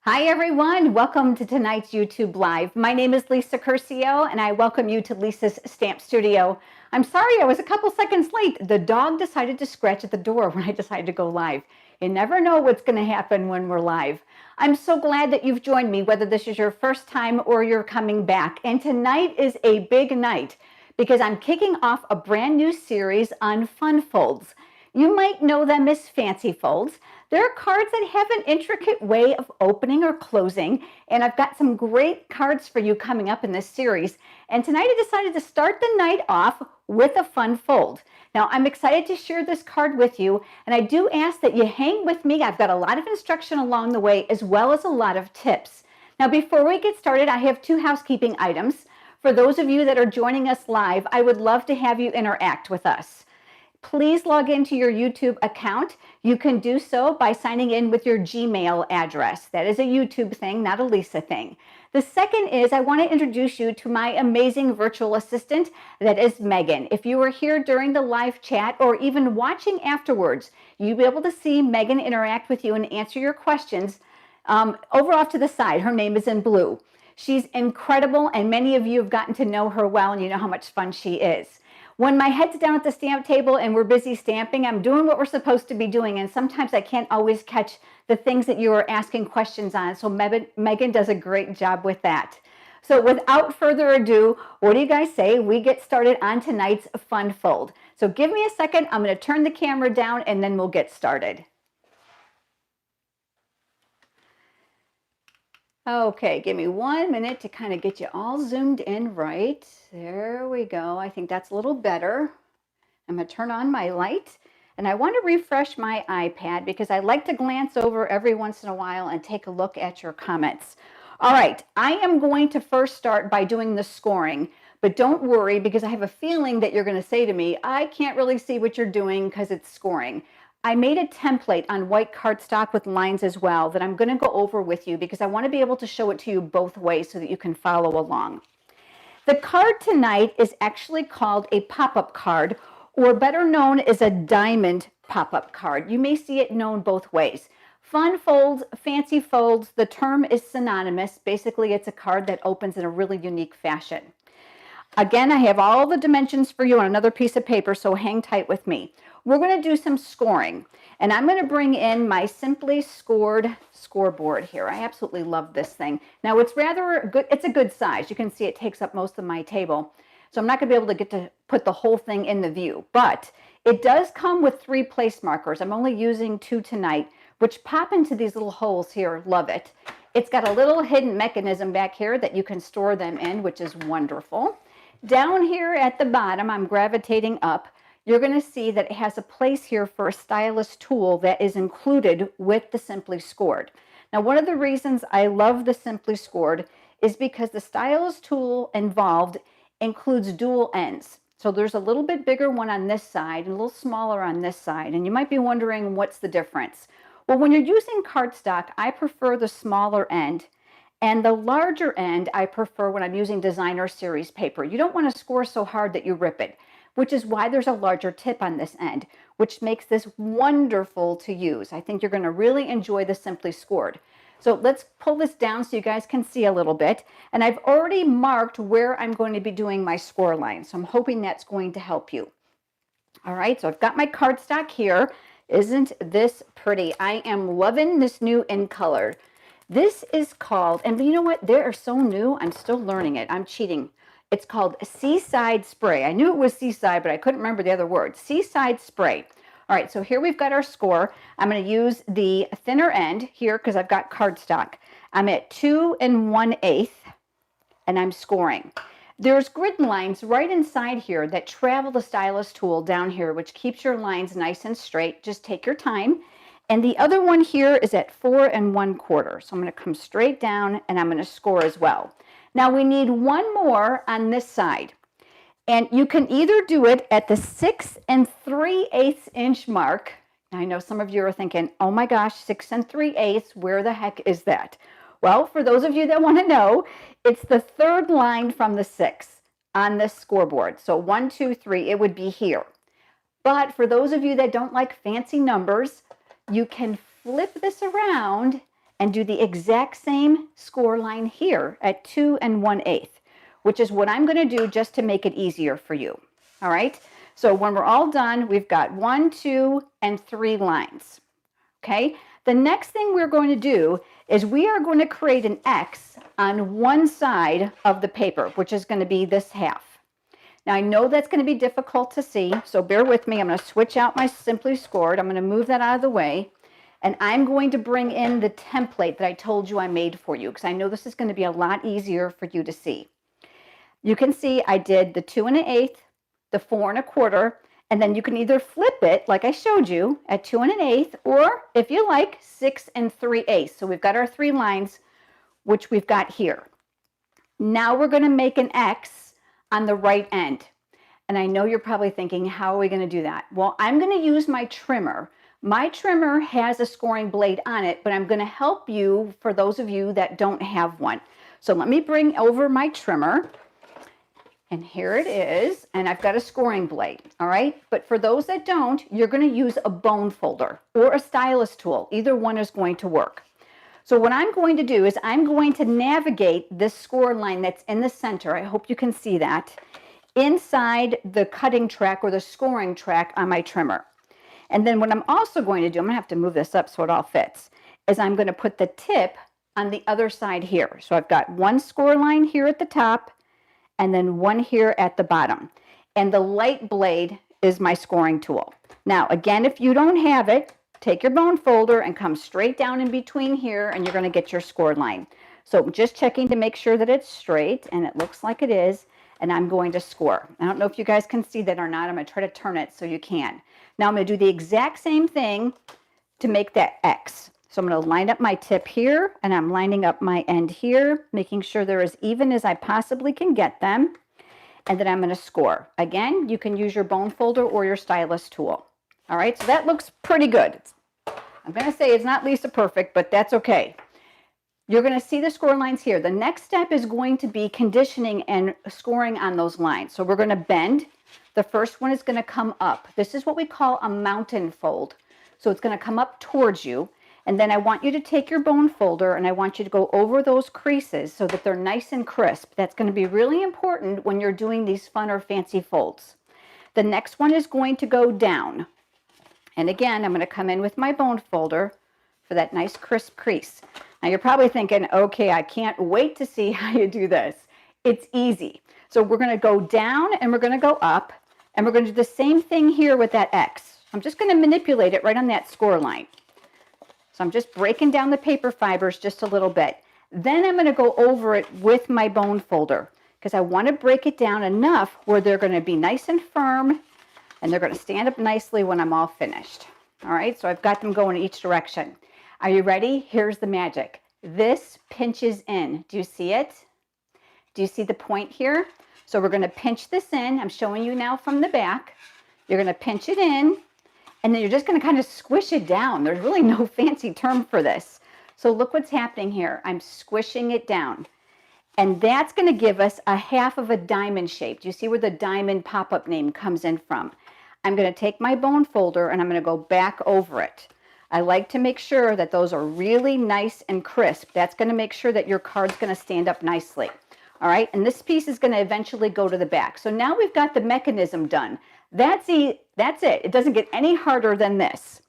Hi everyone, welcome to tonight's YouTube Live. My name is Lisa Curcio and I welcome you to Lisa's Stamp Studio. I'm sorry I was a couple seconds late. The dog decided to scratch at the door when I decided to go live. You never know what's going to happen when we're live. I'm so glad that you've joined me, whether this is your first time or you're coming back. And tonight is a big night because I'm kicking off a brand new series on fun folds. You might know them as fancy folds. They're cards that have an intricate way of opening or closing, and I've got some great cards for you coming up in this series. And tonight I decided to start the night off with a fun fold. Now I'm excited to share this card with you, and I do ask that you hang with me. I've got a lot of instruction along the way as well as a lot of tips. Now before we get started, I have two housekeeping items. For those of you that are joining us live, I would love to have you interact with us. Please log into your YouTube account. You can do so by signing in with your Gmail address. That is a YouTube thing, not a Lisa thing. The second is I want to introduce you to my amazing virtual assistant, that is Megan. If you were here during the live chat or even watching afterwards, you'll be able to see Megan interact with you and answer your questions. Over off to the side, her name is in blue. She's incredible, and many of you have gotten to know her well, and you know how much fun she is. When my head's down at the stamp table and we're busy stamping, I'm doing what we're supposed to be doing, and sometimes I can't always catch the things that you are asking questions on, so Megan does a great job with that. So without further ado, what do you guys say we get started on tonight's fun fold? So give me a second, I'm going to turn the camera down and then we'll get started. Okay, give me 1 minute to kind of get you all zoomed in right. There we go. I think that's a little better. I'm going to turn on my light, and I want to refresh my iPad because I like to glance over every once in a while and take a look at your comments. All right, I am going to first start by doing the scoring, but don't worry because I have a feeling that you're going to say to me, I can't really see what you're doing because it's scoring. I made a template on white cardstock with lines as well that I'm going to go over with you because I want to be able to show it to you both ways so that you can follow along. The card tonight is actually called a pop-up card, or better known as a diamond pop-up card. You may see it known both ways. Fun folds, fancy folds, the term is synonymous. Basically, it's a card that opens in a really unique fashion. Again, I have all the dimensions for you on another piece of paper, so hang tight with me. We're going to do some scoring, and I'm going to bring in my Simply Scored scoreboard here. I absolutely love this thing. Now, it's rather good. It's a good size. You can see it takes up most of my table, so I'm not going to be able to get to put the whole thing in the view, but it does come with 3 place markers. I'm only using 2 tonight, which pop into these little holes here. Love it. It's got a little hidden mechanism back here that you can store them in, which is wonderful. Down here at the bottom, I'm gravitating up. You're going to see that it has a place here for a stylus tool that is included with the Simply Scored. Now, one of the reasons I love the Simply Scored is because the stylus tool involved includes dual ends. So there's a little bit bigger one on this side and a little smaller on this side. And you might be wondering, what's the difference? Well, when you're using cardstock, I prefer the smaller end. And the larger end, I prefer when I'm using designer series paper. You don't want to score so hard that you rip it, which is why there's a larger tip on this end, which makes this wonderful to use. I think you're going to really enjoy the Simply Scored. So let's pull this down so you guys can see a little bit. And I've already marked where I'm going to be doing my score line. So I'm hoping that's going to help you. All right, so I've got my cardstock here. Isn't this pretty? I am loving this new in color. This is called, and you know what? They are so new, I'm still learning it. I'm cheating. It's called Seaside Spray. I knew it was Seaside, but I couldn't remember the other word. Seaside Spray. All right, so here we've got our score. I'm going to use the thinner end here because I've got cardstock. I'm at 2 1/8, and I'm scoring. There's grid lines right inside here that travel the stylus tool down here, which keeps your lines nice and straight. Just take your time. And the other one here is at 4 1/4. So I'm going to come straight down and I'm going to score as well. Now we need one more on this side. And you can either do it at the 6 3/8 inch mark. I know some of you are thinking, oh my gosh, 6 3/8, where the heck is that? Well, for those of you that want to know, it's the third line from the 6 on this scoreboard. So 1, 2, 3, it would be here. But for those of you that don't like fancy numbers, you can flip this around and do the exact same score line here at 2 1/8, which is what I'm going to do just to make it easier for you. All right. So when we're all done, we've got 1, 2, and 3 lines. Okay. The next thing we're going to do is we are going to create an X on one side of the paper, which is going to be this half. Now I know that's going to be difficult to see, so bear with me. I'm going to switch out my Simply Scored. I'm going to move that out of the way, and I'm going to bring in the template that I told you I made for you, because I know this is going to be a lot easier for you to see. You can see I did the 2 1/8, the 4 1/4, and then you can either flip it like I showed you at 2 1/8, or if you like 6 3/8. So we've got our 3 lines, which we've got here. Now we're going to make an X on the right end. And I know you're probably thinking, how are we going to do that? Well, I'm going to use my trimmer. My trimmer has a scoring blade on it, but I'm going to help you for those of you that don't have one. So let me bring over my trimmer. And here it is. And I've got a scoring blade. All right. But for those that don't, you're going to use a bone folder or a stylus tool. Either one is going to work. So what I'm going to do is I'm going to navigate this score line that's in the center. I hope you can see that, inside the cutting track or the scoring track on my trimmer. And then what I'm also going to do, I'm going to have to move this up so it all fits, is I'm going to put the tip on the other side here. So I've got one score line here at the top and then one here at the bottom. And the light blade is my scoring tool. Now, again, if you don't have it, take your bone folder and come straight down in between here and you're going to get your score line. So just checking to make sure that it's straight, and it looks like it is, and I'm going to score. I don't know if you guys can see that or not. I'm going to try to turn it so you can. Now I'm going to do the exact same thing to make that X. So I'm going to line up my tip here, and I'm lining up my end here, making sure they're as even as I possibly can get them. And then I'm going to score. Again, you can use your bone folder or your stylus tool. All right, so that looks pretty good. I'm going to say it's not Lisa perfect, but that's okay. You're going to see the score lines here. The next step is going to be conditioning and scoring on those lines. So we're going to bend. The first one is going to come up. This is what we call a mountain fold. So it's going to come up towards you. And then I want you to take your bone folder and I want you to go over those creases so that they're nice and crisp. That's going to be really important when you're doing these fun or fancy folds. The next one is going to go down. And again, I'm going to come in with my bone folder for that nice crisp crease. Now you're probably thinking, okay, I can't wait to see how you do this. It's easy. So we're going to go down and we're going to go up, and we're going to do the same thing here with that X. I'm just going to manipulate it right on that score line. So I'm just breaking down the paper fibers just a little bit. Then I'm going to go over it with my bone folder because I want to break it down enough where they're going to be nice and firm and they're going to stand up nicely when I'm all finished. All right, so I've got them going each direction. Are you ready? Here's the magic. This pinches in. Do you see it? Do you see the point here? So we're going to pinch this in. I'm showing you now from the back. You're going to pinch it in, and then you're just going to kind of squish it down. There's really no fancy term for this. So look what's happening here. I'm squishing it down. And that's going to give us a half of a diamond shape. Do you see where the diamond pop-up name comes in from? I'm going to take my bone folder and I'm going to go back over it. I like to make sure that those are really nice and crisp. That's going to make sure that your card's going to stand up nicely. All right, and this piece is going to eventually go to the back. So now we've got the mechanism done. That's it. It doesn't get any harder than this.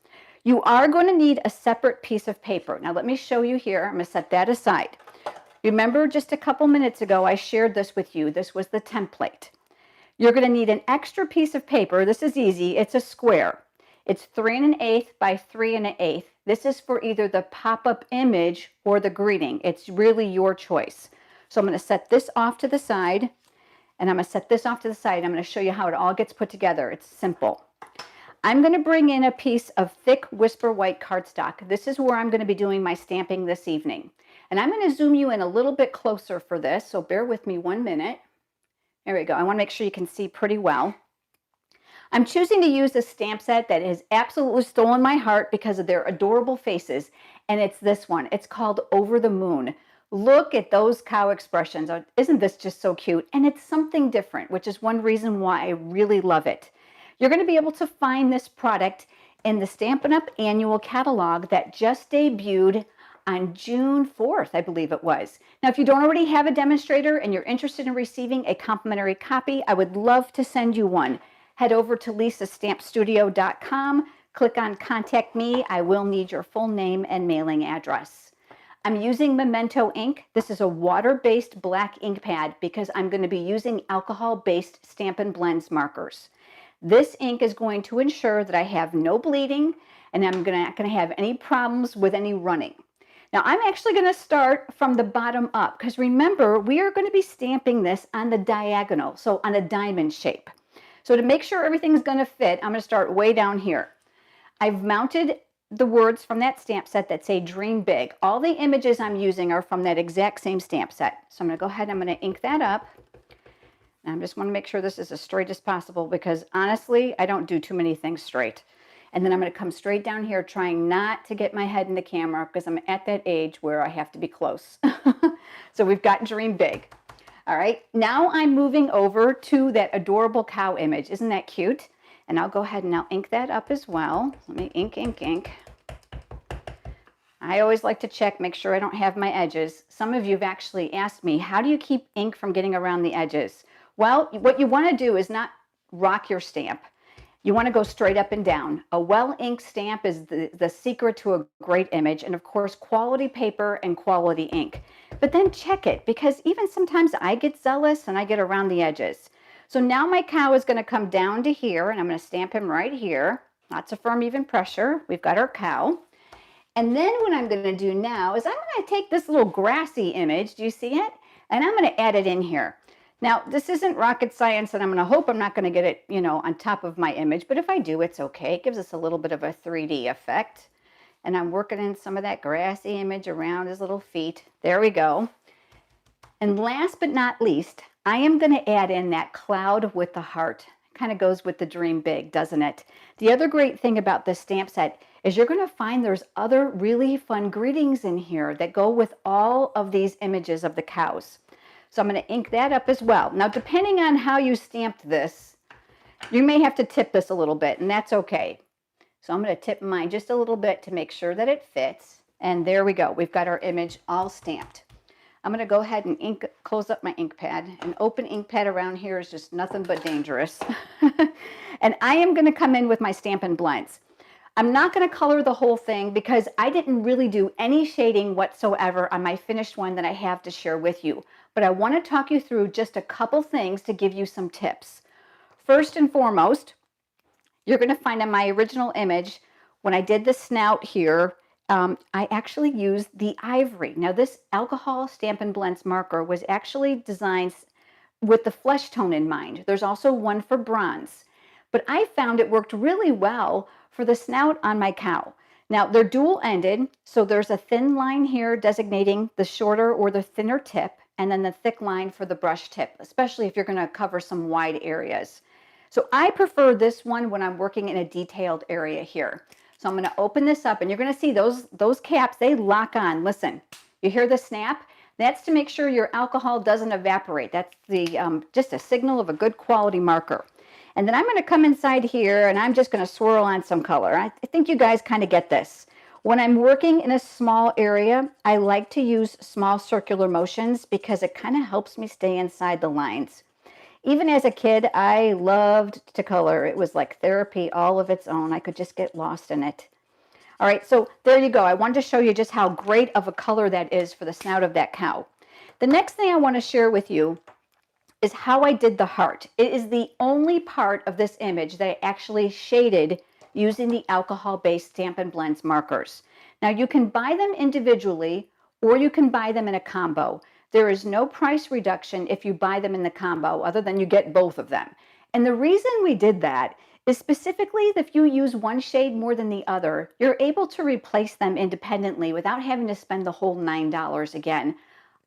You are going to need a separate piece of paper. Now let me show you here. I'm going to set that aside. Remember just a couple minutes ago I shared this with you. This was the template. You're going to need an extra piece of paper. This is easy. It's a square. It's 3 1/8 by 3 1/8. This is for either the pop-up image or the greeting. It's really your choice. So I'm going to set this off to the side, and I'm going to set this off to the side. I'm going to show you how it all gets put together. It's simple. I'm going to bring in a piece of thick Whisper White cardstock. This is where I'm going to be doing my stamping this evening. And I'm going to zoom you in a little bit closer for this, so bear with me 1 minute. There we go. I want to make sure you can see pretty well. I'm choosing to use a stamp set that has absolutely stolen my heart because of their adorable faces, and it's this one. It's called Over the Moon. Look at those cow expressions. Isn't this just so cute? And it's something different, which is one reason why I really love it. You're going to be able to find this product in the Stampin' Up! Annual catalog that just debuted on June 4th, I believe it was. Now, if you don't already have a demonstrator and you're interested in receiving a complimentary copy, I would love to send you one. Head over to lisastampstudio.com, click on Contact Me. I will need your full name and mailing address. I'm using Memento ink. This is a water-based black ink pad because I'm going to be using alcohol-based Stampin' Blends markers. This ink is going to ensure that I have no bleeding and I'm not going to have any problems with any running. Now I'm actually going to start from the bottom up because remember, we are going to be stamping this on the diagonal, so on a diamond shape. So to make sure everything's going to fit, I'm going to start way down here. I've mounted the words from that stamp set that say Dream Big. All the images I'm using are from that exact same stamp set. So I'm going to go ahead and I'm going to ink that up. And I just want to make sure this is as straight as possible because honestly, I don't do too many things straight. And then I'm going to come straight down here trying not to get my head in the camera because I'm at that age where I have to be close. So we've got Dream Big. All right, now I'm moving over to that adorable cow image. Isn't that cute? And I'll go ahead and I'll ink that up as well. Let me ink, ink, ink. I always like to check, make sure I don't have my edges. Some of you have actually asked me, how do you keep ink from getting around the edges? Well, what you want to do is not rock your stamp. You want to go straight up and down. A well-inked stamp is the secret to a great image, and of course, quality paper and quality ink. But then check it, because even sometimes I get zealous and I get around the edges. So now my cow is going to come down to here, and I'm going to stamp him right here. Lots of firm, even pressure. We've got our cow. And then what I'm going to do now is I'm going to take this little grassy image, do you see it? And I'm going to add it in here. Now, this isn't rocket science, and I'm going to hope I'm not going to get it, on top of my image, but if I do, it's okay. It gives us a little bit of a 3D effect. And I'm working in some of that grassy image around his little feet. There we go. And last but not least, I am going to add in that cloud with the heart. Kind of goes with the Dream Big, doesn't it? The other great thing about this stamp set is you're going to find there's other really fun greetings in here that go with all of these images of the cows. So I'm going to ink that up as well. Now, depending on how you stamped this, you may have to tip this a little bit, and that's okay. So I'm going to tip mine just a little bit to make sure that it fits. And there we go. We've got our image all stamped. I'm going to go ahead and close up my ink pad. An open ink pad around here is just nothing but dangerous. And I am going to come in with my Stampin' Blends. I'm not going to color the whole thing because I didn't really do any shading whatsoever on my finished one that I have to share with you. But I want to talk you through just a couple things to give you some tips. First and foremost, you're going to find on my original image, when I did the snout here, I actually used the ivory. Now this alcohol Stampin' Blends marker was actually designed with the flesh tone in mind. There's also one for bronze. But I found it worked really well for the snout on my cow. Now they're dual-ended, so there's a thin line here designating the shorter or the thinner tip, and then the thick line for the brush tip, especially if you're going to cover some wide areas. So I prefer this one when I'm working in a detailed area here. So I'm going to open this up, and you're going to see those caps, they lock on. Listen, you hear the snap? That's to make sure your alcohol doesn't evaporate. That's the just a signal of a good quality marker. And then I'm going to come inside here, and I'm just going to swirl on some color. I think you guys kind of get this. When I'm working in a small area, I like to use small circular motions because it kind of helps me stay inside the lines. Even as a kid, I loved to color. It was like therapy all of its own. I could just get lost in it. All right, so there you go. I wanted to show you just how great of a color that is for the snout of that cow. The next thing I want to share with you is how I did the heart. It is the only part of this image that I actually shaded using the alcohol-based Stampin' Blends markers. Now you can buy them individually or you can buy them in a combo. There is no price reduction if you buy them in the combo other than you get both of them. And the reason we did that is specifically that if you use one shade more than the other, you're able to replace them independently without having to spend the whole $9 again.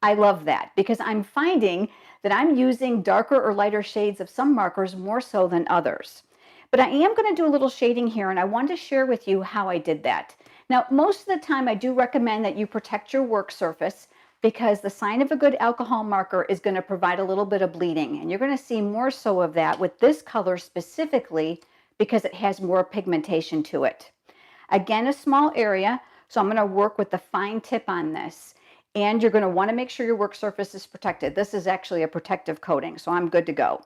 I love that because I'm finding that I'm using darker or lighter shades of some markers more so than others. But I am going to do a little shading here, and I want to share with you how I did that. Now, most of the time I do recommend that you protect your work surface because the sign of a good alcohol marker is going to provide a little bit of bleeding. And you're going to see more so of that with this color specifically because it has more pigmentation to it. Again, a small area. So I'm going to work with the fine tip on this. And you're going to want to make sure your work surface is protected. This is actually a protective coating, so I'm good to go.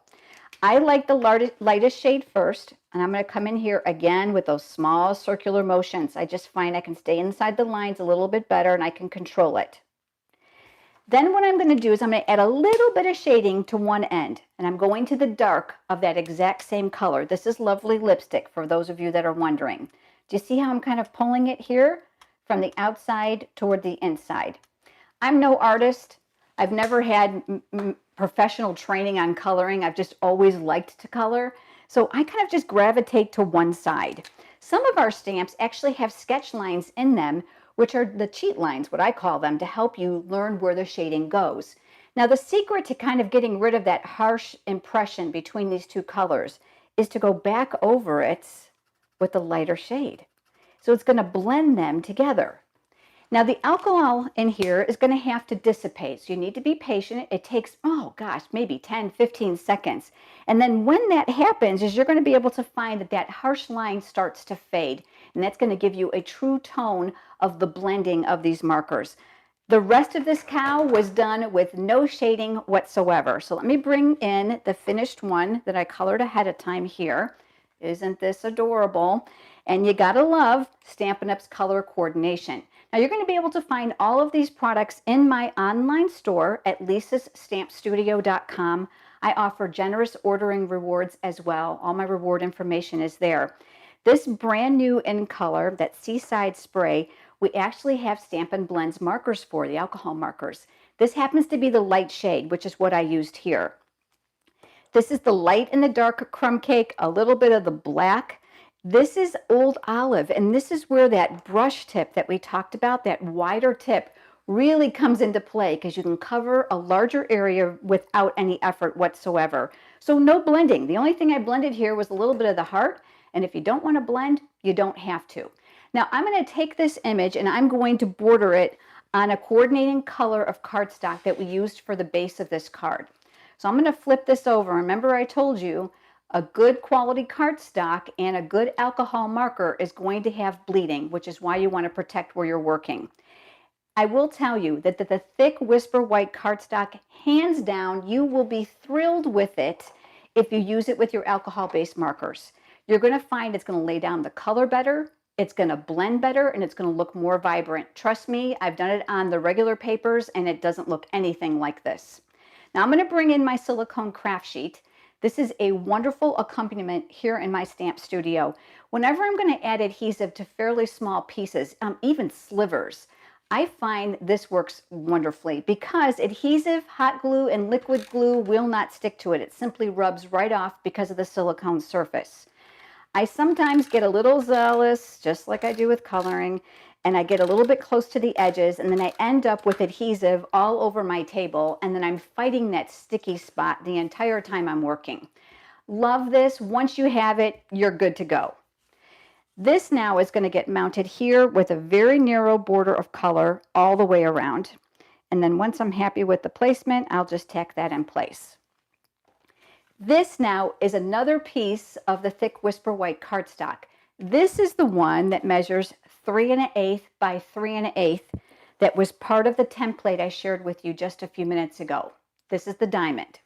I like the lightest shade first, and I'm going to come in here again with those small circular motions. I just find I can stay inside the lines a little bit better and I can control it. Then what I'm going to do is I'm going to add a little bit of shading to one end, and I'm going to the dark of that exact same color. This is Lovely Lipstick, for those of you that are wondering. Do you see how I'm kind of pulling it here from the outside toward the inside? I'm no artist. I've never had professional training on coloring. I've just always liked to color. So I kind of just gravitate to one side. Some of our stamps actually have sketch lines in them, which are the cheat lines, what I call them, to help you learn where the shading goes. Now, the secret to kind of getting rid of that harsh impression between these two colors is to go back over it with a lighter shade. So it's going to blend them together. Now, the alcohol in here is going to have to dissipate, so you need to be patient. It takes, oh gosh, maybe 10, 15 seconds. And then when that happens is you're going to be able to find that that harsh line starts to fade, and that's going to give you a true tone of the blending of these markers. The rest of this cow was done with no shading whatsoever. So let me bring in the finished one that I colored ahead of time here. Isn't this adorable? And you gotta love Stampin' Up's color coordination. Now you're going to be able to find all of these products in my online store at lisastampstudio.com. I offer generous ordering rewards as well. All my reward information is there. This brand new in color, that Seaside Spray, we actually have Stampin' Blends markers for, the alcohol markers. This happens to be the light shade, which is what I used here. This is the light and the dark crumb cake, a little bit of the black. This is Old Olive, and this is where that brush tip that we talked about, that wider tip, really comes into play because you can cover a larger area without any effort whatsoever. So no blending. The only thing I blended here was a little bit of the heart, and if you don't want to blend, you don't have to. Now I'm going to take this image and I'm going to border it on a coordinating color of cardstock that we used for the base of this card. So I'm going to flip this over. Remember I told you a good quality cardstock and a good alcohol marker is going to have bleeding, which is why you want to protect where you're working. I will tell you that the thick Whisper White cardstock, hands down, you will be thrilled with it if you use it with your alcohol-based markers. You're going to find it's going to lay down the color better, it's going to blend better, and it's going to look more vibrant. Trust me, I've done it on the regular papers and it doesn't look anything like this. Now I'm going to bring in my silicone craft sheet. This is a wonderful accompaniment here in my stamp studio. Whenever I'm going to add adhesive to fairly small pieces, even slivers, I find this works wonderfully because adhesive, hot glue, and liquid glue will not stick to it. It simply rubs right off because of the silicone surface. I sometimes get a little zealous, just like I do with coloring, and I get a little bit close to the edges, and then I end up with adhesive all over my table, and then I'm fighting that sticky spot the entire time I'm working. Love this. Once you have it, you're good to go. This now is going to get mounted here with a very narrow border of color all the way around. And then once I'm happy with the placement, I'll just tack that in place. This now is another piece of the thick Whisper White cardstock. This is the one that measures 3 1/8 by 3 1/8 that was part of the template I shared with you just a few minutes ago. This is the diamond.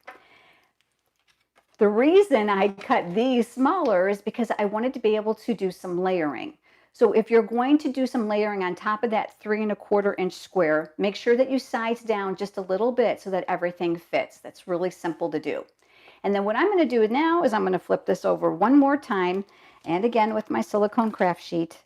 The reason I cut these smaller is because I wanted to be able to do some layering. So if you're going to do some layering on top of that 3 1/4 inch square, make sure that you size down just a little bit so that everything fits. That's really simple to do. And then what I'm going to do now is I'm going to flip this over one more time, and again with my silicone craft sheet,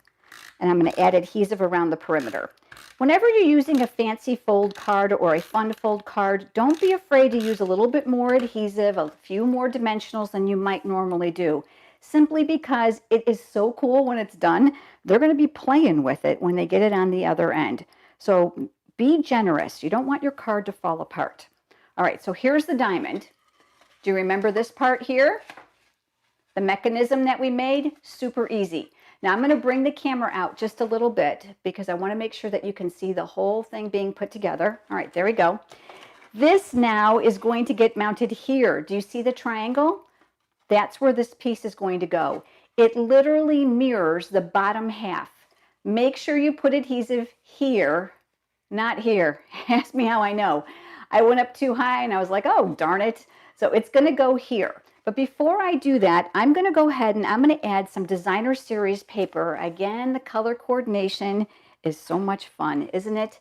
and I'm going to add adhesive around the perimeter. Whenever you're using a fancy fold card or a fun fold card, don't be afraid to use a little bit more adhesive, a few more dimensionals than you might normally do, simply because it is so cool when it's done. They're going to be playing with it when they get it on the other end. So be generous. You don't want your card to fall apart. All right, so here's the diamond. Do you remember this part here? The mechanism that we made? Super easy. Now I'm going to bring the camera out just a little bit because I want to make sure that you can see the whole thing being put together. All right, there we go. This now is going to get mounted here. Do you see the triangle? That's where this piece is going to go. It literally mirrors the bottom half. Make sure you put adhesive here, not here. Ask me how I know. I went up too high and I was like, oh, darn it. So it's going to go here. But before I do that, I'm going to go ahead and I'm going to add some designer series paper. Again, the color coordination is so much fun, isn't it?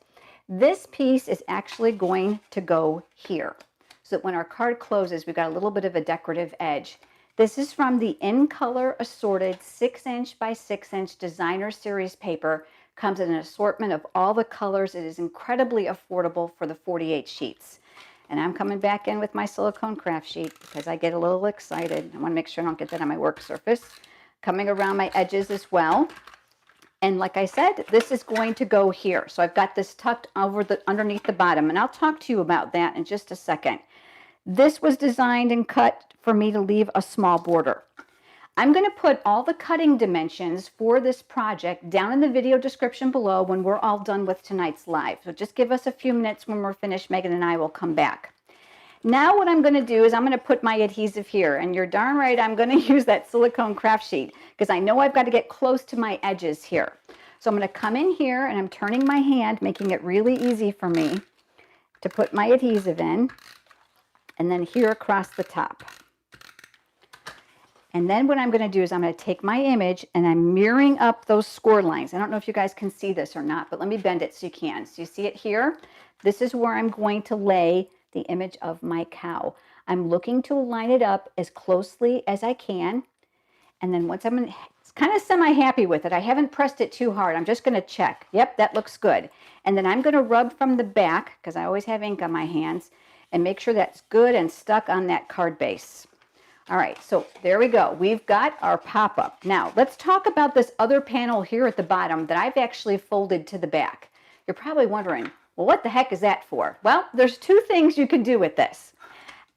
This piece is actually going to go here. So that when our card closes, we've got a little bit of a decorative edge. This is from the In Color Assorted 6" by 6" designer series paper. Comes in an assortment of all the colors. It is incredibly affordable for the 48 sheets. And I'm coming back in with my silicone craft sheet because I get a little excited. I want to make sure I don't get that on my work surface. Coming around my edges as well. And like I said, this is going to go here. So I've got this tucked underneath the bottom. And I'll talk to you about that in just a second. This was designed and cut for me to leave a small border. I'm going to put all the cutting dimensions for this project down in the video description below when we're all done with tonight's live. So just give us a few minutes. When we're finished, Megan and I will come back. Now what I'm going to do is I'm going to put my adhesive here, and you're darn right I'm going to use that silicone craft sheet because I know I've got to get close to my edges here. So I'm going to come in here and I'm turning my hand, making it really easy for me to put my adhesive in, and then here across the top. And then what I'm going to do is I'm going to take my image and I'm mirroring up those score lines. I don't know if you guys can see this or not, but let me bend it so you can. So you see it here? This is where I'm going to lay the image of my cow. I'm looking to line it up as closely as I can. And then once I'm kind of semi-happy with it, I haven't pressed it too hard. I'm just going to check. Yep, that looks good. And then I'm going to rub from the back, because I always have ink on my hands, and make sure that's good and stuck on that card base. All right, so there we go. We've got our pop-up. Now, let's talk about this other panel here at the bottom that I've actually folded to the back. You're probably wondering, well, what the heck is that for? Well, there's two things you can do with this.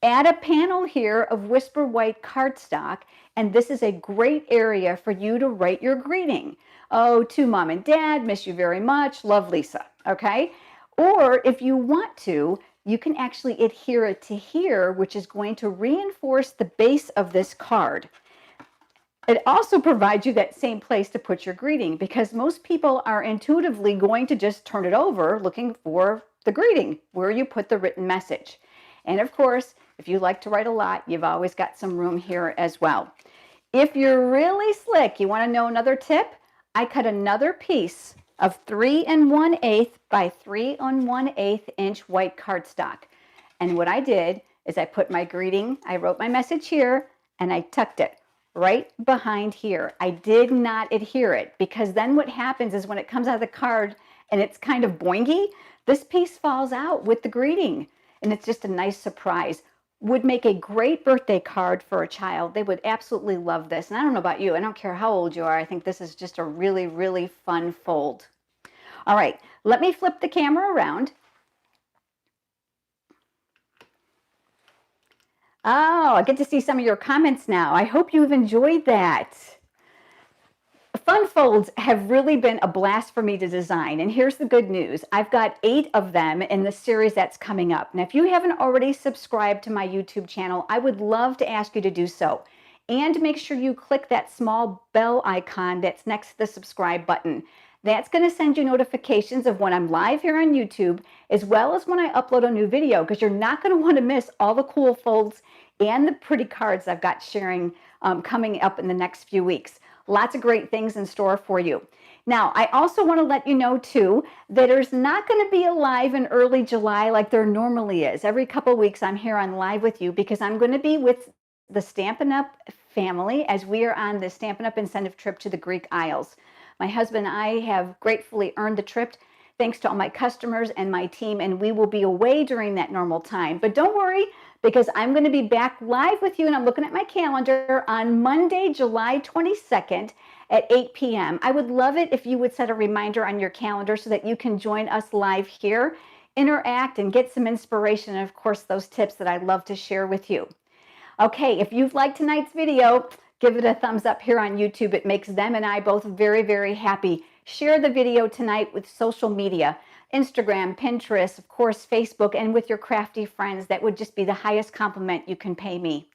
Add a panel here of Whisper White cardstock, and this is a great area for you to write your greeting. Oh, to Mom and Dad, miss you very much, love Lisa, okay? Or if you want to, you can actually adhere it to here, which is going to reinforce the base of this card. It also provides you that same place to put your greeting because most people are intuitively going to just turn it over looking for the greeting where you put the written message. And of course, if you like to write a lot, you've always got some room here as well. If you're really slick, you want to know another tip? I cut another piece of 3 1/8 by 3 1/8 inch white cardstock. And what I did is I put my greeting, I wrote my message here, and I tucked it right behind here. I did not adhere it because then what happens is when it comes out of the card and it's kind of boingy, this piece falls out with the greeting. And it's just a nice surprise. Would make a great birthday card for a child. They would absolutely love this. And I don't know about you. I don't care how old you are. I think this is just a really, really fun fold. All right, let me flip the camera around. Oh, I get to see some of your comments now. I hope you've enjoyed that. Fun folds have really been a blast for me to design. And here's the good news. I've got 8 of them in the series that's coming up. Now, if you haven't already subscribed to my YouTube channel, I would love to ask you to do so. And make sure you click that small bell icon that's next to the subscribe button. That's going to send you notifications of when I'm live here on YouTube, as well as when I upload a new video, because you're not going to want to miss all the cool folds and the pretty cards I've got sharing coming up in the next few weeks. Lots of great things in store for you. Now, I also want to let you know, too, that there's not going to be a live in early July like there normally is. Every couple of weeks, I'm here on live with you because I'm going to be with the Stampin' Up! Family as we are on the Stampin' Up! Incentive trip to the Greek Isles. My husband and I have gratefully earned the trip thanks to all my customers and my team, and we will be away during that normal time. But don't worry, because I'm going to be back live with you, and I'm looking at my calendar on Monday, July 22nd at 8 p.m. I would love it if you would set a reminder on your calendar so that you can join us live here, interact, and get some inspiration, and of course, those tips that I love to share with you. Okay, if you've liked tonight's video, give it a thumbs up here on YouTube. It makes them and I both very, very happy. Share the video tonight with social media, Instagram, Pinterest, of course, Facebook, and with your crafty friends. That would just be the highest compliment you can pay me.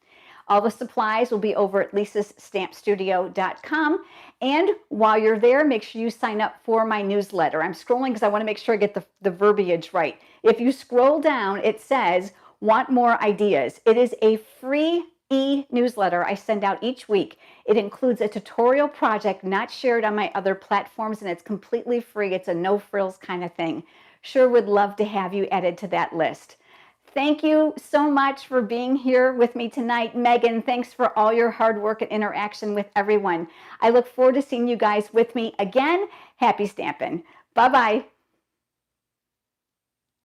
All the supplies will be over at lisasstampstudio.com. And while you're there, make sure you sign up for my newsletter. I'm scrolling because I want to make sure I get the verbiage right. If you scroll down, it says, want more ideas. It is a free e-newsletter I send out each week. It includes a tutorial project not shared on my other platforms, and it's completely free. It's a no-frills kind of thing. Sure would love to have you added to that list. Thank you so much for being here with me tonight. Megan, thanks for all your hard work and interaction with everyone. I look forward to seeing you guys with me again. Happy stamping. Bye-bye.